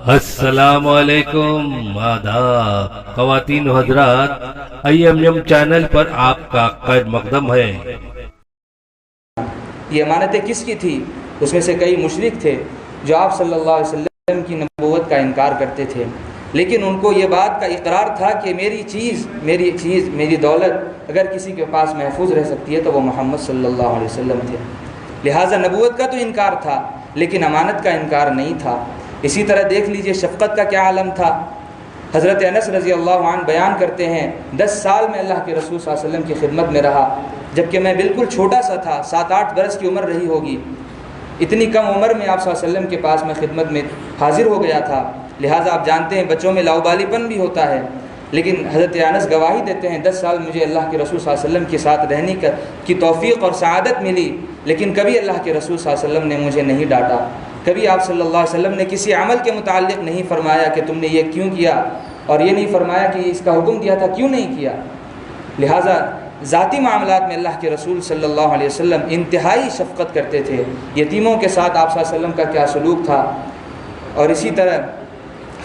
السلام علیکم، آداب خواتین و حضرات، IMM چینل پر آپ کا خیر مقدم ہے۔ یہ امانتیں کس کی تھی؟ اس میں سے کئی مشرک تھے جو آپ صلی اللہ علیہ وسلم کی نبوت کا انکار کرتے تھے، لیکن ان کو یہ بات کا اقرار تھا کہ میری دولت اگر کسی کے پاس محفوظ رہ سکتی ہے تو وہ محمد صلی اللہ علیہ وسلم تھے۔ لہٰذا نبوت کا تو انکار تھا لیکن امانت کا انکار نہیں تھا۔ اسی طرح دیکھ لیجئے شفقت کا کیا عالم تھا۔ حضرت انس رضی اللہ عنہ بیان کرتے ہیں 10 سال میں اللہ کے رسول صلی اللہ علیہ وسلم کی خدمت میں رہا، جبکہ میں بالکل چھوٹا سا تھا، 7-8 برس کی عمر رہی ہوگی۔ اتنی کم عمر میں آپ صلی اللہ علیہ وسلم کے پاس میں خدمت میں حاضر ہو گیا تھا۔ لہٰذا آپ جانتے ہیں بچوں میں لاؤبالی پن بھی ہوتا ہے، لیکن حضرت انس گواہی دیتے ہیں 10 سال مجھے اللہ کے رسول صلی اللہ علیہ وسلم کے ساتھ رہنے کی توفیق اور سعادت ملی، لیکن کبھی اللہ کے رسول صلی اللہ علیہ وسلم نے مجھے نہیں ڈانٹا۔ کبھی آپ صلی اللہ علیہ وسلم نے کسی عمل کے متعلق نہیں فرمایا کہ تم نے یہ کیوں کیا، اور یہ نہیں فرمایا کہ اس کا حکم دیا تھا کیوں نہیں کیا۔ لہٰذا ذاتی معاملات میں اللہ کے رسول صلی اللہ علیہ وسلم انتہائی شفقت کرتے تھے۔ یتیموں کے ساتھ آپ صلی اللہ علیہ وسلم کا کیا سلوک تھا، اور اسی طرح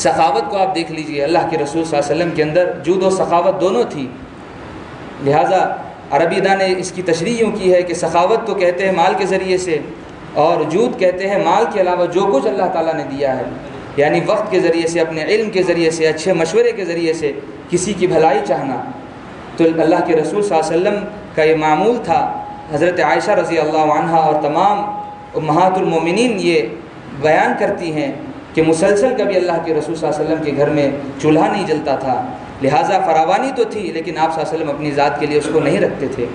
سخاوت کو آپ دیکھ لیجئے، اللہ کے رسول صلی اللہ علیہ وسلم کے اندر جود و سخاوت دونوں تھی۔ لہٰذا عربی داں نے اس کی تشریح یوں کی ہے کہ سخاوت تو کہتے ہیں مال کے ذریعے سے، اور جود کہتے ہیں مال کے علاوہ جو کچھ اللہ تعالیٰ نے دیا ہے، یعنی وقت کے ذریعے سے، اپنے علم کے ذریعے سے، اچھے مشورے کے ذریعے سے کسی کی بھلائی چاہنا۔ تو اللہ کے رسول صلی اللہ علیہ وسلم کا یہ معمول تھا۔ حضرت عائشہ رضی اللہ عنہا اور تمام امہات المومنین یہ بیان کرتی ہیں کہ مسلسل کبھی اللہ کے رسول صلی اللہ علیہ وسلم کے گھر میں چولہا نہیں جلتا تھا۔ لہٰذا فراوانی تو تھی لیکن آپ صلی اللہ علیہ وسلم اپنی ذات کے لیے اس کو نہیں رکھتے تھے،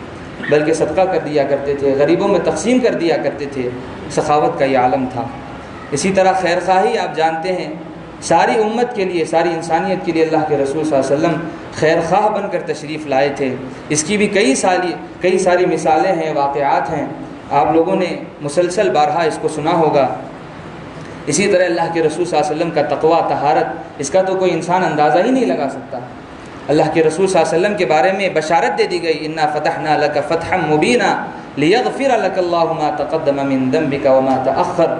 بلکہ صدقہ کر دیا کرتے تھے، غریبوں میں تقسیم کر دیا کرتے تھے۔ سخاوت کا یہ عالم تھا۔ اسی طرح خیر خواہی آپ جانتے ہیں، ساری امت کے لیے، ساری انسانیت کے لیے اللہ کے رسول صلی اللہ علیہ وسلم خیر خواہ بن کر تشریف لائے تھے۔ اس کی بھی کئی ساری مثالیں ہیں، واقعات ہیں، آپ لوگوں نے مسلسل بارہا اس کو سنا ہوگا۔ اسی طرح اللہ کے رسول صلی اللہ علیہ وسلم کا تقویٰ، طہارت، اس کا تو کوئی انسان اندازہ ہی نہیں لگا سکتا۔ اللہ کے رسول صلی اللہ علیہ وسلم کے بارے میں بشارت دے دی گئی، انا فتحنا لک فتحا مبینا لیغفر لک اللہ ما تقدم من ذنبک وما تأخر۔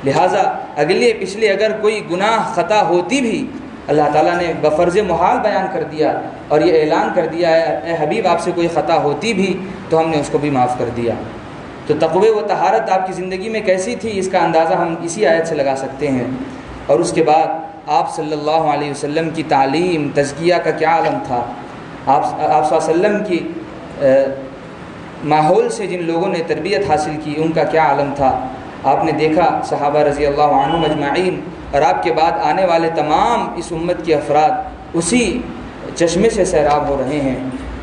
لہٰذا اگلے پچھلے اگر کوئی گناہ خطا ہوتی بھی اللہ تعالیٰ نے بفرض محال بیان کر دیا اور یہ اعلان کر دیا ہے اے حبیب آپ سے کوئی خطا ہوتی بھی تو ہم نے اس کو بھی معاف کر دیا۔ تو تقوی و طہارت آپ کی زندگی میں کیسی تھی اس کا اندازہ ہم اسی آیت سے لگا سکتے ہیں۔ اور اس کے بعد آپ صلی اللہ علیہ وسلم کی تعلیم، تزکیہ کا کیا عالم تھا۔ آپ صلی اللہ علیہ وسلم کی ماحول سے جن لوگوں نے تربیت حاصل کی ان کا کیا عالم تھا۔ آپ نے دیکھا صحابہ رضی اللہ عنہم اجمعین اور آپ کے بعد آنے والے تمام اس امت کے افراد اسی چشمے سے سیراب ہو رہے ہیں،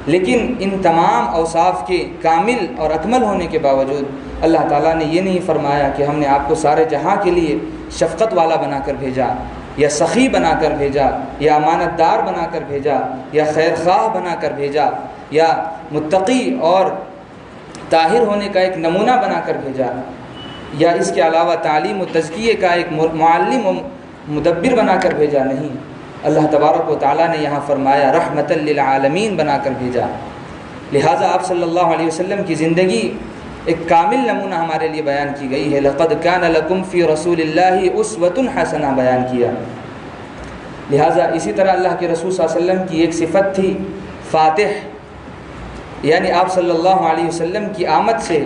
لیکن ان تمام اوصاف کے کامل اور اکمل ہونے کے باوجود اللہ تعالیٰ نے یہ نہیں فرمایا کہ ہم نے آپ کو سارے جہاں کے لیے شفقت والا بنا کر بھیجا، یا سخی بنا کر بھیجا، یا امانت دار بنا کر بھیجا، یا خیر خواہ بنا کر بھیجا، یا متقی اور طاہر ہونے کا ایک نمونہ بنا کر بھیجا، یا اس کے علاوہ تعلیم و تزکیے کا ایک معلم و مدبر بنا کر بھیجا۔ نہیں، اللہ تبارک و تعالیٰ نے یہاں فرمایا رحمۃ للعالمین بنا کر بھیجا۔ لہٰذا آپ صلی اللہ علیہ وسلم کی زندگی ایک کامل نمونہ ہمارے لیے بیان کی گئی ہے۔ لقد کان لکم فی رسول اللہ اسوۃ حسنہ بیان کیا۔ لہٰذا اسی طرح اللہ کے رسول صلی اللہ علیہ وسلم کی ایک صفت تھی فاتح، یعنی آپ صلی اللہ علیہ وسلم کی آمد سے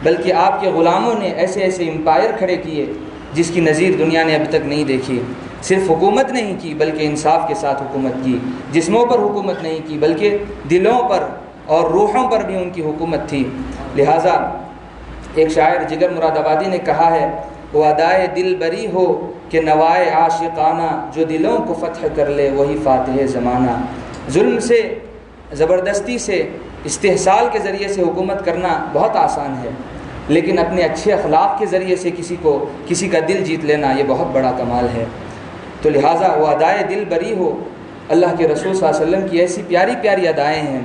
بلکہ آپ کے غلاموں نے ایسے ایسے امپائر کھڑے کیے جس کی نظیر دنیا نے ابھی تک نہیں دیکھی۔ صرف حکومت نہیں کی بلکہ انصاف کے ساتھ حکومت کی، جسموں پر حکومت نہیں کی بلکہ دلوں پر اور روحوں پر بھی ان کی حکومت تھی۔ لہٰذا ایک شاعر جگر مراد آبادی نے کہا ہے وہ ادائے دل بری ہو کہ نوائے عاشقانہ، جو دلوں کو فتح کر لے وہی فاتح زمانہ۔ ظلم سے، زبردستی سے، استحصال کے ذریعے سے حکومت کرنا بہت آسان ہے، لیکن اپنے اچھے اخلاق کے ذریعے سے کسی کا دل جیت لینا یہ بہت بڑا کمال ہے۔ تو لہٰذا وہ ادائے دل بری ہو، اللہ کے رسول صلی اللہ علیہ وسلم کی ایسی پیاری پیاری ادائیں ہیں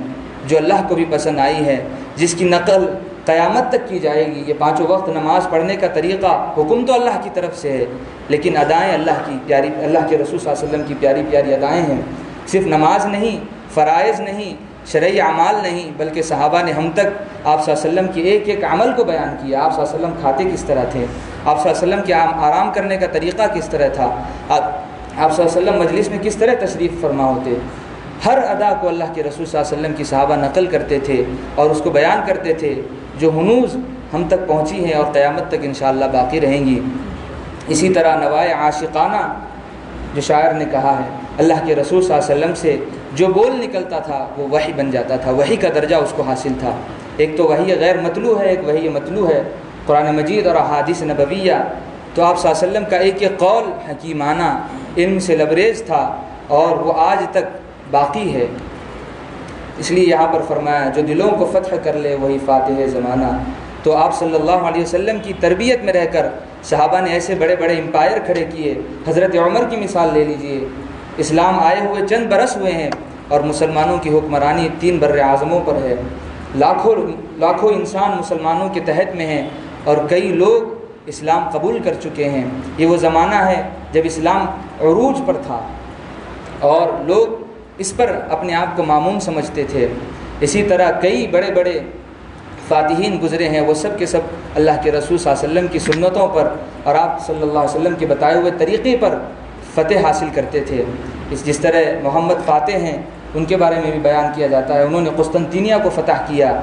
جو اللہ کو بھی پسند آئی ہے، جس کی نقل قیامت تک کی جائے گی۔ یہ 5 وقت نماز پڑھنے کا طریقہ حکم تو اللہ کی طرف سے ہے، لیکن ادائیں اللہ کے رسول صلی اللہ علیہ وسلم کی پیاری پیاری ادائیں ہیں۔ صرف نماز نہیں، فرائض نہیں، شرعی اعمال نہیں بلکہ صحابہ نے ہم تک آپ صلی اللہ علیہ وسلم کے ایک ایک عمل کو بیان کیا۔ آپ صلی اللہ علیہ وسلم کھاتے کس طرح تھے، آپ صلی اللہ علیہ وسلم کے آرام کرنے کا طریقہ کس طرح تھا، آپ صلی اللہ علیہ وسلم مجلس میں کس طرح تشریف فرما ہوتے، ہر ادا کو اللہ کے رسول صلی اللہ علیہ وسلم کی صحابہ نقل کرتے تھے اور اس کو بیان کرتے تھے، جو ہنوز ہم تک پہنچی ہیں اور قیامت تک انشاءاللہ باقی رہیں گی۔ اسی طرح نوائے عاشقانہ جو شاعر نے کہا ہے، اللہ کے رسول صلی اللہ علیہ وسلم سے جو بول نکلتا تھا وہ وحی بن جاتا تھا، وحی کا درجہ اس کو حاصل تھا۔ ایک تو وحی غیر مطلوع ہے، ایک وحی مطلوع ہے، قرآن مجید اور احادیث نبویہ۔ تو آپ صلی اللہ علیہ وسلم کا ایک ایک قول حکیمانہ علم سے لبریز تھا اور وہ آج تک باقی ہے۔ اس لیے یہاں پر فرمایا جو دلوں کو فتح کر لے وہی فاتح زمانہ۔ تو آپ صلی اللہ علیہ وسلم کی تربیت میں رہ کر صحابہ نے ایسے بڑے بڑے امپائر کھڑے کیے۔ حضرت عمر کی مثال لے لیجئے، اسلام آئے ہوئے چند برس ہوئے ہیں اور مسلمانوں کی حکمرانی 3 بر اعظموں پر ہے، لاکھوں انسان مسلمانوں کے تحت میں ہیں اور کئی لوگ اسلام قبول کر چکے ہیں۔ یہ وہ زمانہ ہے جب اسلام عروج پر تھا اور لوگ اس پر اپنے آپ کو مامون سمجھتے تھے۔ اسی طرح کئی بڑے بڑے فاتحین گزرے ہیں، وہ سب کے سب اللہ کے رسول صلی اللہ علیہ وسلم کی سنتوں پر اور آپ صلی اللہ علیہ وسلم کے بتائے ہوئے طریقے پر فتح حاصل کرتے تھے۔ جس طرح محمد فاتح ہیں، ان کے بارے میں بھی بیان کیا جاتا ہے، انہوں نے قسطنطینیہ کو فتح کیا۔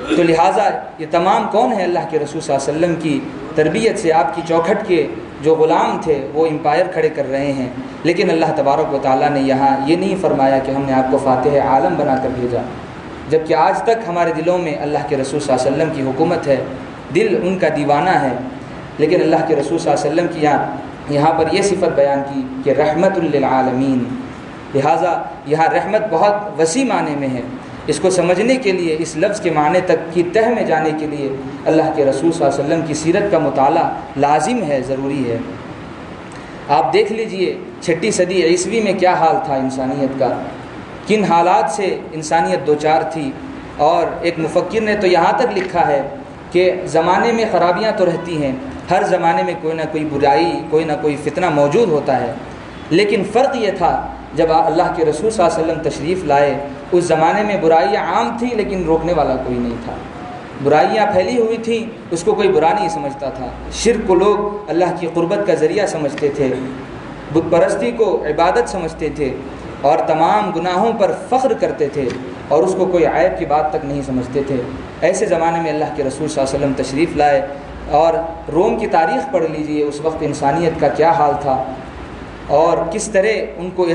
تو لہٰذا یہ تمام کون ہیں؟ اللہ کے رسول صلی اللہ علیہ وسلم کی تربیت سے آپ کی چوکھٹ کے جو غلام تھے وہ امپائر کھڑے کر رہے ہیں۔ لیکن اللہ تبارک و تعالیٰ نے یہاں یہ نہیں فرمایا کہ ہم نے آپ کو فاتح عالم بنا کر بھیجا، جبکہ آج تک ہمارے دلوں میں اللہ کے رسول صلی اللہ علیہ وسلم کی حکومت ہے، دل ان کا دیوانہ ہے۔ لیکن اللہ کے رسول صلی اللہ علیہ وسلم کی یہاں پر یہ صفت بیان کی کہ رحمت للعالمین، لہٰذا یہاں رحمت بہت وسیع معنی میں ہے۔ اس کو سمجھنے کے لیے، اس لفظ کے معنی تک کی تہ میں جانے کے لیے اللہ کے رسول صلی اللہ علیہ وسلم کی سیرت کا مطالعہ لازم ہے، ضروری ہے۔ آپ دیکھ لیجئے 6 صدی عیسوی میں کیا حال تھا انسانیت کا، کن حالات سے انسانیت دوچار تھی۔ اور ایک مفکر نے تو یہاں تک لکھا ہے کہ زمانے میں خرابیاں تو رہتی ہیں، ہر زمانے میں کوئی نہ کوئی برائی، کوئی نہ کوئی فتنہ موجود ہوتا ہے، لیکن فرق یہ تھا جب اللہ کے رسول صلی اللہ علیہ وسلم تشریف لائے، اس زمانے میں برائیاں عام تھیں لیکن روکنے والا کوئی نہیں تھا۔ برائیاں پھیلی ہوئی تھیں، اس کو کوئی برا نہیں سمجھتا تھا۔ شرک کو لوگ اللہ کی قربت کا ذریعہ سمجھتے تھے، بت پرستی کو عبادت سمجھتے تھے اور تمام گناہوں پر فخر کرتے تھے اور اس کو کوئی عیب کی بات تک نہیں سمجھتے تھے۔ ایسے زمانے میں اللہ کے رسول صلی اللہ علیہ وسلم تشریف لائے اور روم کی تاریخ پڑھ لیجئے، اس وقت انسانیت کا کیا حال تھا اور کس طرح ان کو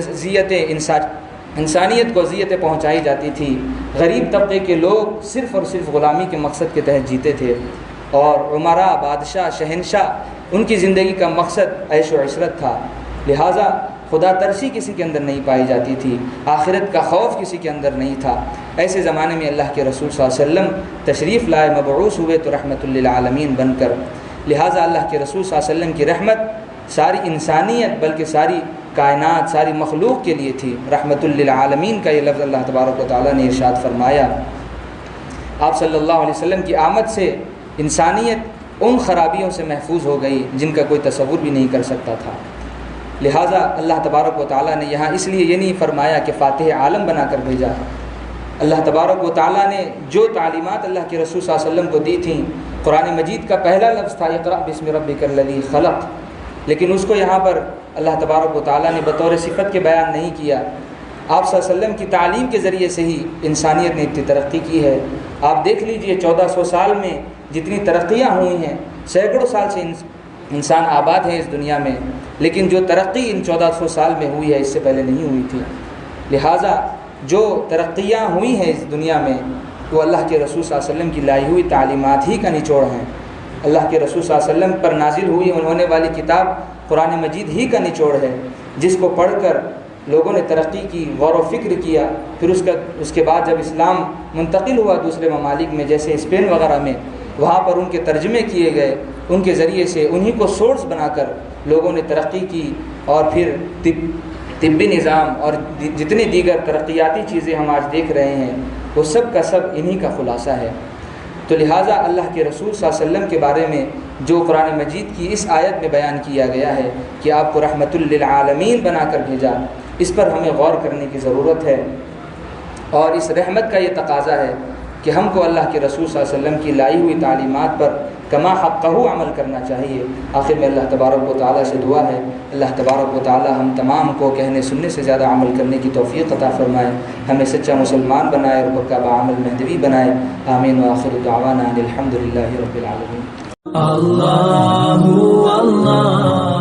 انسانیت کو اذیتیں پہنچائی جاتی تھی۔ غریب طبقے کے لوگ صرف اور صرف غلامی کے مقصد کے تحت جیتے تھے اور عمراء، بادشاہ، شہنشاہ، ان کی زندگی کا مقصد عیش و عشرت تھا۔ لہٰذا خدا ترسی کسی کے اندر نہیں پائی جاتی تھی، آخرت کا خوف کسی کے اندر نہیں تھا۔ ایسے زمانے میں اللہ کے رسول صلی اللہ علیہ وسلم تشریف لائے، مبعوث ہوئے تو رحمت للعالمین بن کر۔ لہٰذا اللہ کے رسول صلی اللہ علیہ وسلم کی رحمت ساری انسانیت بلکہ ساری کائنات، ساری مخلوق کے لیے تھی۔ رحمت للعالمین کا یہ لفظ اللہ تبارک و تعالیٰ نے ارشاد فرمایا۔ آپ صلی اللہ علیہ وسلم کی آمد سے انسانیت ان خرابیوں سے محفوظ ہو گئی جن کا کوئی تصور بھی نہیں کر سکتا تھا۔ لہٰذا اللہ تبارک و تعالیٰ نے یہاں اس لیے یہ نہیں فرمایا کہ فاتح عالم بنا کر بھیجا۔ اللہ تبارک و تعالیٰ نے جو تعلیمات اللہ کے رسول صلی اللہ علیہ وسلم کو دی تھیں، قرآن مجید کا پہلا لفظ تھا اقرأ بسم ربک الذی خلق، لیکن اس کو یہاں پر اللہ تبارک و تعالیٰ نے بطور صفت کے بیان نہیں کیا۔ آپ صلی اللہ علیہ وسلم کی تعلیم کے ذریعے سے ہی انسانیت نے اتنی ترقی کی ہے۔ آپ دیکھ لیجئے 1400 سال میں جتنی ترقیاں ہوئی ہیں، سینکڑوں سال سے انسان آباد ہے اس دنیا میں، لیکن جو ترقی ان 1400 سال میں ہوئی ہے اس سے پہلے نہیں ہوئی تھی۔ لہٰذا جو ترقیاں ہوئی ہیں اس دنیا میں وہ اللہ کے رسول صلی اللہ علیہ وسلم کی لائی ہوئی تعلیمات ہی کا نچوڑ ہیں۔ اللہ کے رسول صلی اللہ علیہ وسلم پر نازل ہوئی ہونے والی کتاب قرآن مجید ہی کا نچوڑ ہے، جس کو پڑھ کر لوگوں نے ترقی کی، غور و فکر کیا۔ پھر اس کے بعد جب اسلام منتقل ہوا دوسرے ممالک میں جیسے اسپین وغیرہ میں، وہاں پر ان کے ترجمے کیے گئے، ان کے ذریعے سے انہی کو سورس بنا کر لوگوں نے ترقی کی، اور پھر طبی نظام اور جتنی دیگر ترقیاتی چیزیں ہم آج دیکھ رہے ہیں وہ سب کا سب انہی کا خلاصہ ہے۔ تو لہٰذا اللہ کے رسول صلی اللہ علیہ وسلم کے بارے میں جو قرآن مجید کی اس آیت میں بیان کیا گیا ہے کہ آپ کو رحمت للعالمین بنا کر بھیجا، اس پر ہمیں غور کرنے کی ضرورت ہے۔ اور اس رحمت کا یہ تقاضا ہے کہ ہم کو اللہ کے رسول صلی اللہ علیہ وسلم کی لائی ہوئی تعلیمات پر کما حقہ عمل کرنا چاہیے۔ آخر میں اللہ تبارک و تعالیٰ سے دعا ہے، اللہ تبارک و تعالیٰ ہم تمام کو کہنے سننے سے زیادہ عمل کرنے کی توفیق عطا فرمائے، ہمیں سچا مسلمان بنائے اور پکا بعمل مہدوی بنائے۔ آمین وآخر دعوانا ان الحمد للہ رب العالمین۔ اللہ